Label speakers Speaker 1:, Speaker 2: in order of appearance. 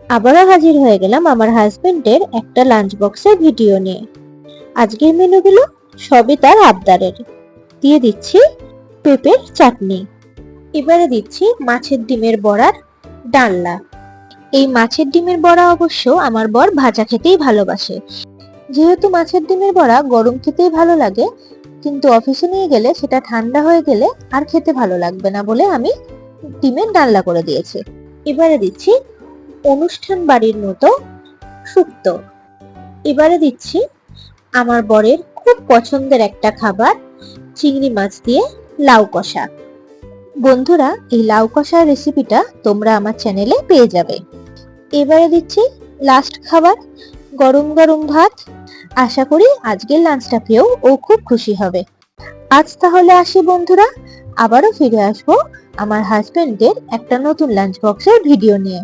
Speaker 1: আবারও হাজির হয়ে গেলাম আমার হাজবেন্ডের একটা লাঞ্চ বক্সের ভিডিও নিয়ে। আজকের মেনুগুলো সবই তার আবদারের। দিয়ে দিচ্ছি পেঁপের চাটনি, এবারে দিচ্ছি মাছের ডিমের বড়ার ডালনা। এই মাছের ডিমের বড়া অবশ্য আমার বর ভাজা খেতেই ভালোবাসে। যেহেতু মাছের ডিমের বড়া গরম খেতেই ভালো লাগে, কিন্তু অফিসে নিয়ে গেলে সেটা ঠান্ডা হয়ে গেলে আর খেতে ভালো লাগবে না বলে আমি ডিমের ডালনা করে দিয়েছি। এবারে দিচ্ছি অনুষ্ঠান বাড়ির মতো শুক্তো। এবারে দিচ্ছি আমার বরের খুব পছন্দের একটা খাবার, চিংড়ি মাছ দিয়ে লাউ কষা। বন্ধুরা, এই লাউ কষার রেসিপিটা তোমরা আমার চ্যানেলে পেয়ে যাবে। এবারে দিচ্ছি লাস্ট খাবার, গরম গরম ভাত। আশা করি আজকের লাঞ্চটা পেয়েও ও খুব খুশি হবে। আজ তাহলে আসি বন্ধুরা, আবারও ফিরে আসবো আমার হাজবেন্ডের একটা নতুন লাঞ্চ বক্সের ভিডিও নিয়ে।